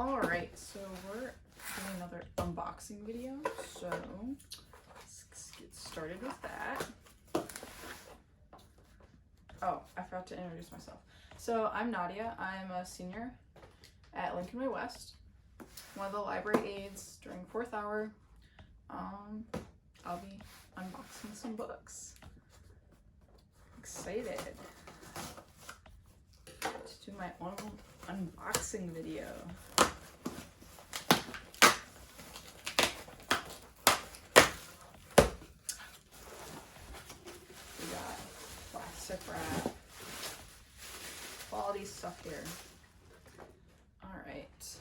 Alright, so we're doing another unboxing video, so let's get started with that. Oh, I forgot to introduce myself. So I'm Nadia. I'm a senior at Lincoln Way West, one of the library aides during 4th hour. I'll be unboxing some books. Excited to do my own unboxing video. We got plastic wrap, quality stuff here. All right,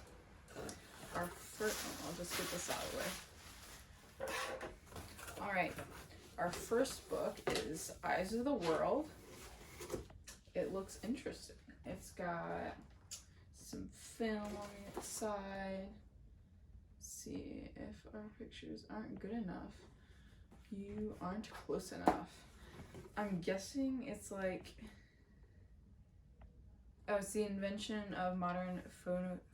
our first, I'll just get this out of the way. All right, our first book is Eyes of the World. It looks interesting. It's got some film on the side. Let's see if our pictures aren't good enough. You aren't close enough. I'm guessing it's like, oh, it's the invention of modern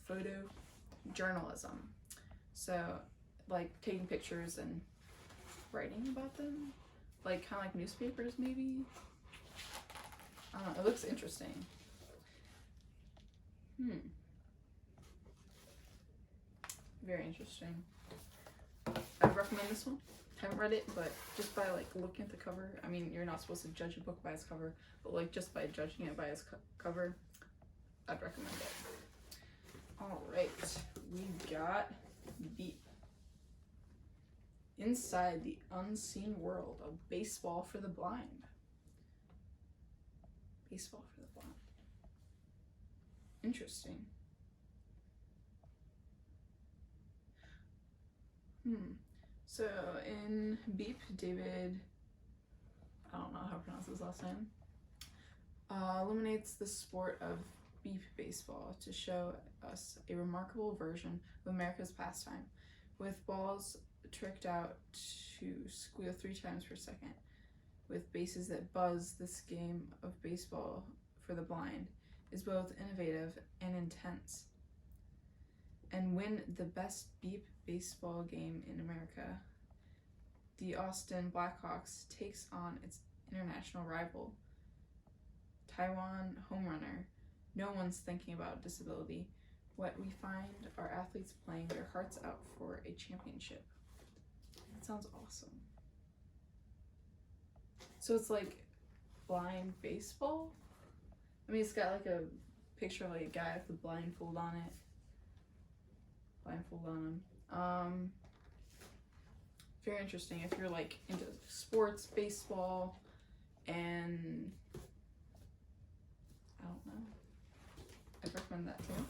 photojournalism. So, like taking pictures and writing about them, like kind of like newspapers, maybe. I don't know. It looks interesting. Very interesting. I recommend this one. Haven't read it, but just by like looking at the cover, I mean, you're not supposed to judge a book by its cover, but like just by judging it by its cover, I'd recommend it. All right, we got Beep. Inside the Unseen World of Baseball for the Blind. Baseball for the Blind. Interesting. So in Beep, David, I don't know how to pronounce his last name, illuminates the sport of beep baseball to show us a remarkable version of America's pastime, with balls tricked out to squeal 3 times per second, with bases that buzz. This game of baseball for the blind is both innovative and intense, and win the best beep baseball game in America. The Austin Blackhawks takes on its international rival, Taiwan home runner. No one's thinking about disability. What we find are athletes playing their hearts out for a championship. That sounds awesome. So it's like blind baseball? I mean, it's got like a picture of like a guy with a blindfold on it. Blindfold on him. Very interesting if you're like into sports, baseball, and I don't know. I'd recommend that too.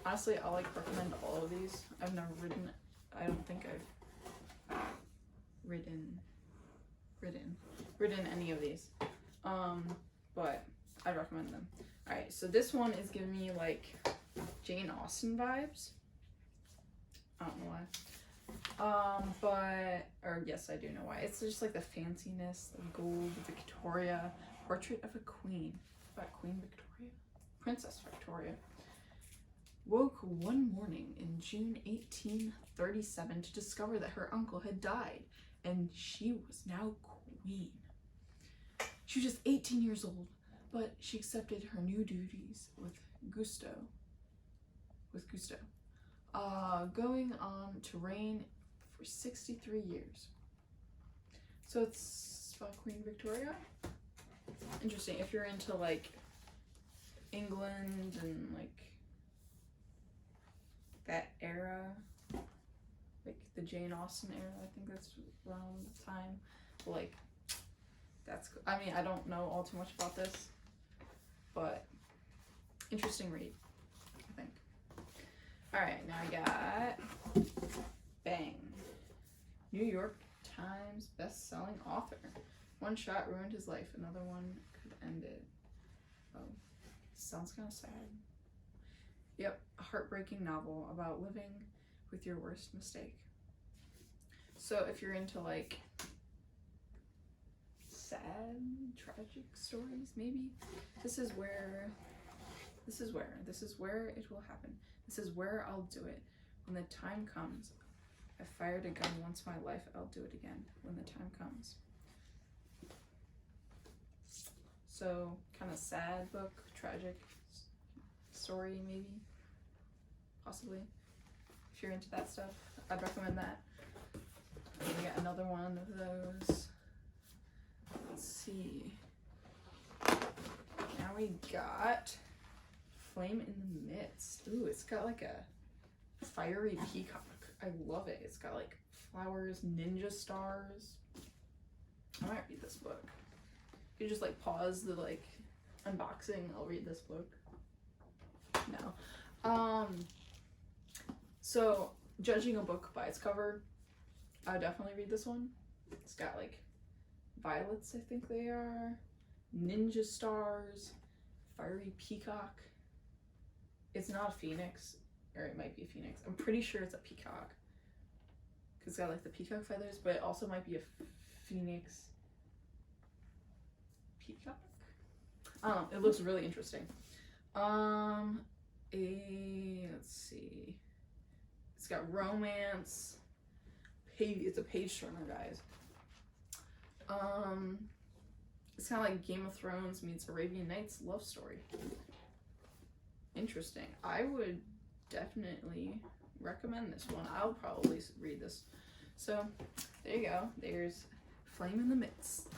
Honestly, I'll like recommend all of these. I've never written, I don't think I've written any of these. But I'd recommend them. Alright, so this one is giving me like Jane Austen vibes. I don't know why. Or yes, I do know why. It's just like the fanciness, the gold, Victoria, portrait of a queen. About Queen Victoria? Princess Victoria. Woke one morning in June 1837 to discover that her uncle had died, and she was now queen. She was just 18 years old, but she accepted her new duties with gusto. Going on to reign for 63 years. So it's about Queen Victoria. Interesting. If you're into like England and like that era, like the Jane Austen era, I think that's around the time. Like, that's cool. I mean, I don't know all too much about this, but interesting read, I think. Alright, now I got Bang. New York Times best-selling author. One shot ruined his life, another one could end it. Oh, sounds kind of sad. Yep, a heartbreaking novel about living with your worst mistake. So if you're into like sad, tragic stories, maybe this is where This is where it will happen. This is where I'll do it. When the time comes. I fired a gun once in my life, I'll do it again when the time comes. So, kind of sad book, tragic story maybe, possibly. If you're into that stuff, I'd recommend that. We got another one of those. Let's see. Now we got Flame in the Midst. Ooh, it's got like a fiery peacock. I love it. It's got like flowers, ninja stars. I might read this book. You just like pause the like unboxing. I'll read this book. No. So judging a book by its cover, I would definitely read this one. It's got like violets, I think they are, ninja stars, fiery peacock. It's not a phoenix, or it might be a phoenix. I'm pretty sure it's a peacock. Cause it's got like the peacock feathers, but it also might be a phoenix peacock. I don't know. It looks really interesting. Let's see. It's got romance. It's a page turner, guys. It's kind of like Game of Thrones meets Arabian Nights love story. Interesting. I would definitely recommend this one. I'll probably read this. So there you go. There's Flame in the Midst.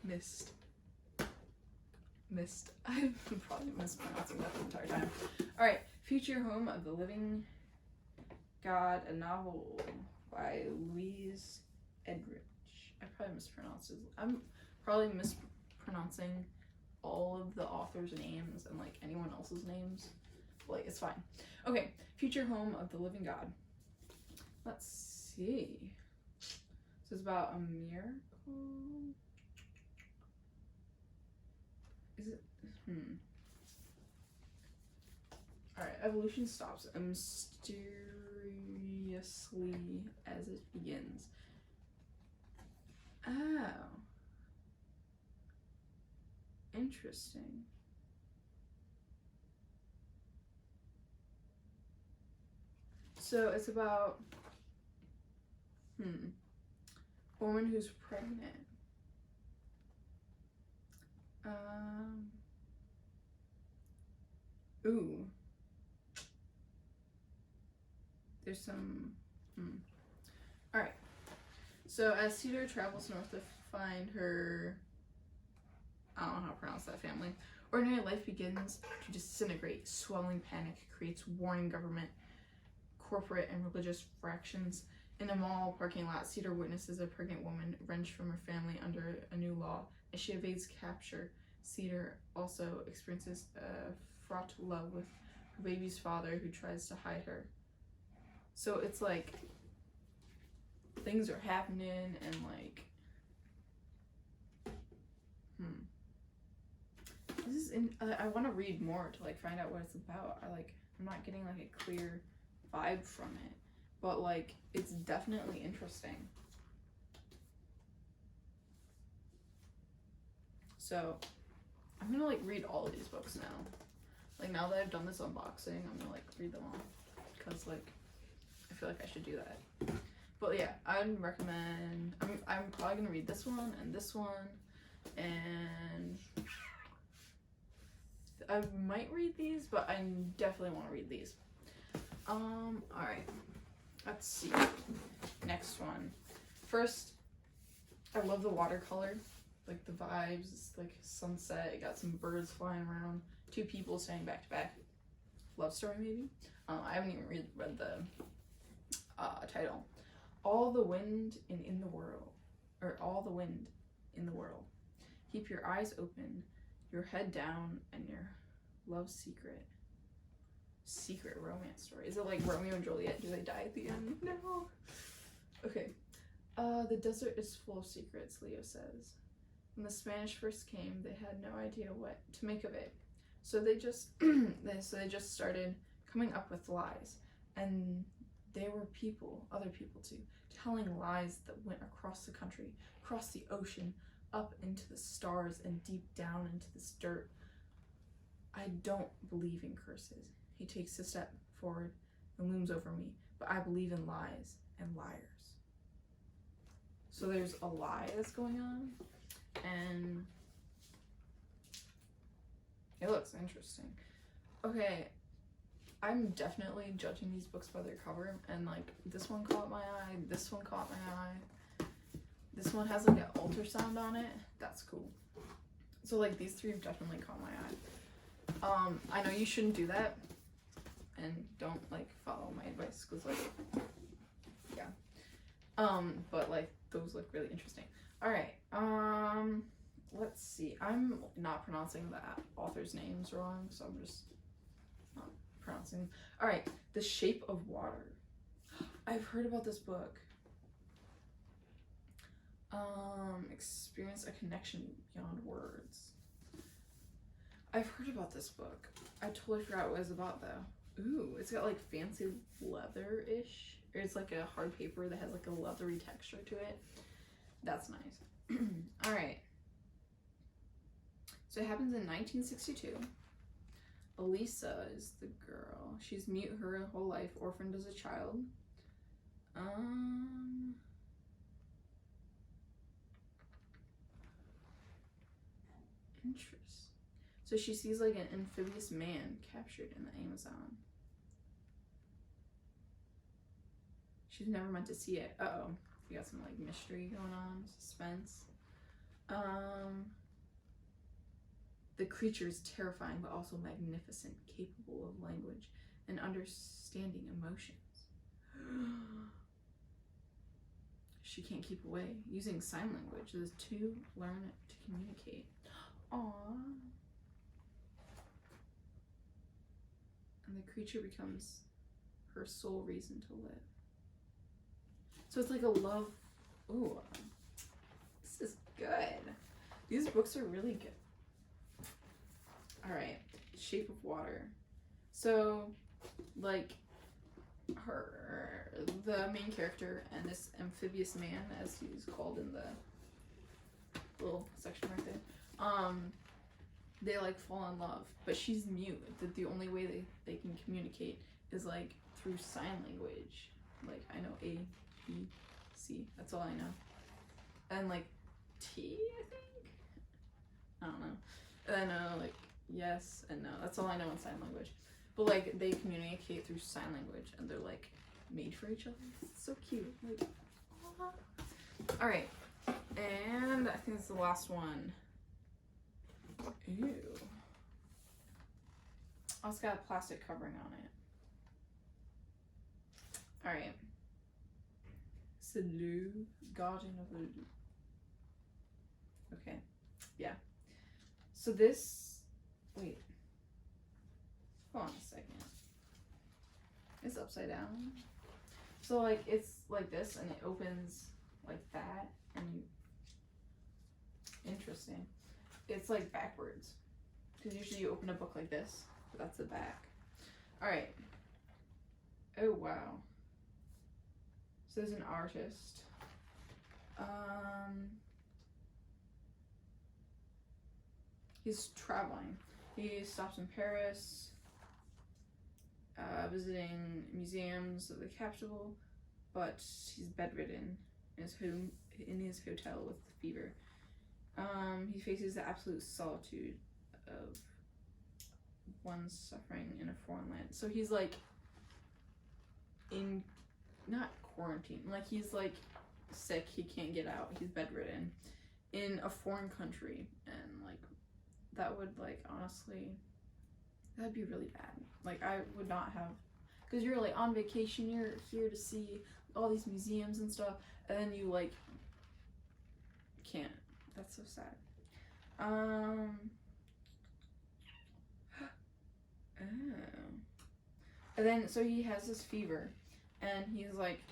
Mist. I'm probably mispronouncing that the entire time. Alright, Future Home of the Living God, a novel by Louise Edrich. I probably mispronounced it. I'm probably mispronouncing all of the authors' names and like anyone else's names. Like, it's fine. Okay, Future Home of the Living God. Let's see. This is about a miracle. Is it? Alright, evolution stops mysteriously as it begins. Oh. Interesting. So it's about a woman who's pregnant. Ooh. There's some. Alright. So as Cedar travels north to find her, I don't know how to pronounce that family, ordinary life begins to disintegrate. Swelling panic creates warring government, corporate, and religious fractions. In a mall parking lot, Cedar witnesses a pregnant woman wrenched from her family under a new law. As she evades capture, Cedar also experiences a fraught love with her baby's father who tries to hide her. So it's like things are happening and like this is I want to read more to like find out what it's about. I'm not getting like a clear vibe from it, but like it's definitely interesting. So I'm gonna like read all of these books now. Like now that I've done this unboxing, I'm gonna like read them all because like I feel like I should do that. But yeah, I'd recommend. I'm probably gonna read this one, and I might read these, but I definitely want to read these. Alright. Let's see. Next one. First, I love the watercolor. Like the vibes, it's like sunset, it got some birds flying around, two people standing back to back. Love story maybe? I haven't even read the title. All the wind in the world. Keep your eyes open, your head down, and your love secret romance story. Is it like Romeo and Juliet? Do they die at the end? No. Okay. The desert is full of secrets, Leo says. When the Spanish first came, they had no idea what to make of it. So they just started coming up with lies. And there were other people too, telling lies that went across the country, across the ocean, up into the stars, and deep down into this dirt. I don't believe in curses. He takes a step forward and looms over me, but I believe in lies and liars. So there's a lie that's going on, and it looks interesting. Okay, I'm definitely judging these books by their cover, and like this one caught my eye, this one caught my eye, this one has like an ultrasound on it. That's cool. So like these three have definitely caught my eye. I know you shouldn't do that, and don't like follow my advice, because like, yeah. But like those look really interesting. All right. Let's see. I'm not pronouncing the author's names wrong, so I'm just not pronouncing. All right. The Shape of Water. I've heard about this book. Experience a connection beyond words. I've heard about this book. I totally forgot what it was about though. Ooh, it's got like fancy leather-ish. Or it's like a hard paper that has like a leathery texture to it. That's nice. All right. So it happens in 1962. Elisa is the girl. She's mute her whole life, orphaned as a child. Interest. So she sees like an amphibious man captured in the Amazon. She's never meant to see it. Uh-oh. We got some like mystery going on, suspense. The creature is terrifying but also magnificent, capable of language and understanding emotions. She can't keep away. Using sign language, the two learn to communicate. Aww. And the creature becomes her sole reason to live. So it's like a love. Ooh, this is good. These books are really good. All right, Shape of Water. So, like, the main character and this amphibious man, as he's called in the little section right there, they like fall in love, but she's mute. That the only way they can communicate is like through sign language. Like I know A, B, C. That's all I know. And like T, I think. I don't know. And I know like yes and no. That's all I know in sign language. But like they communicate through sign language, and they're like made for each other. It's so cute. Like, aww. All right, and I think it's the last one. Ew. Oh, it's got a plastic covering on it. All right. It's the Lou, Guardian of the Lou. Okay, yeah. So this, wait. Hold on a second. It's upside down. So like it's like this, and it opens like that, and you. Interesting. It's like backwards, because usually you open a book like this, but that's the back. All right. Oh wow. So there's an artist. He's traveling. He stops in Paris, visiting museums of the capital, but he's bedridden in his home, in his hotel with fever. He faces the absolute solitude of one suffering in a foreign land. So he's like in, not quarantine, like he's like sick, he can't get out, he's bedridden in a foreign country, and like that would like honestly, that'd be really bad. Like I would not have, because you're like on vacation, you're here to see all these museums and stuff, and then you like can't. That's so sad. Oh. And then so he has this fever, and he's like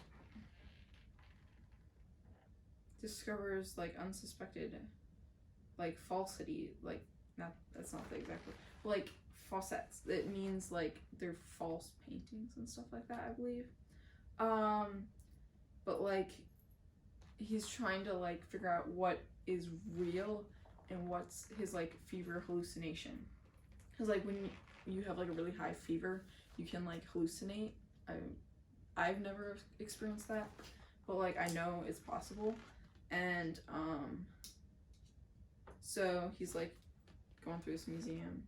discovers like unsuspected like falsity, like not, that's not the exact word, like faucets. It means like they're false paintings and stuff like that, I believe. But like he's trying to like figure out what is real and what's his like fever hallucination. because like when you have like a really high fever, you can like hallucinate. I've never experienced that, but like I know it's possible. And so he's like going through this museum,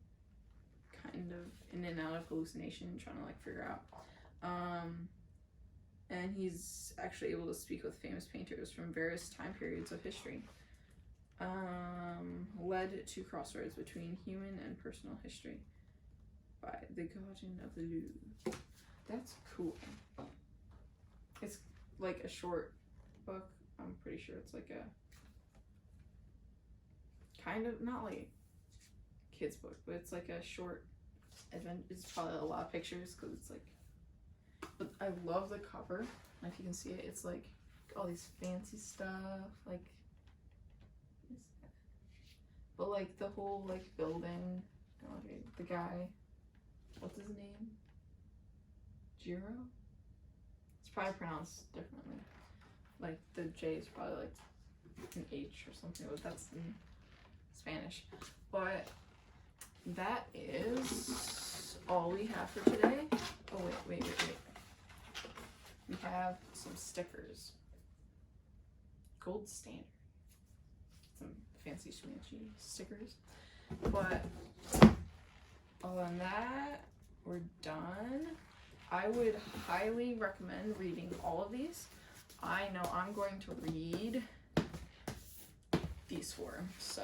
kind of in and out of hallucination, trying to like figure out. And he's actually able to speak with famous painters from various time periods of history. Led to crossroads between human and personal history by the Garden of the Louvre. That's cool. It's like a short book. I'm pretty sure it's like a kind of, not like a kid's book, but it's like a short adventure. It's probably a lot of pictures because it's like, but I love the cover. If you can see it, it's like all these fancy stuff, like, but like the whole like building, okay, the guy, what's his name? Jiro? It's probably pronounced differently. Like the J is probably like an H or something, but that's in Spanish. But that is all we have for today. Oh wait. We have some stickers. Gold standard. Some fancy schmancy stickers. But other than that, we're done. I would highly recommend reading all of these. I know I'm going to read these four, so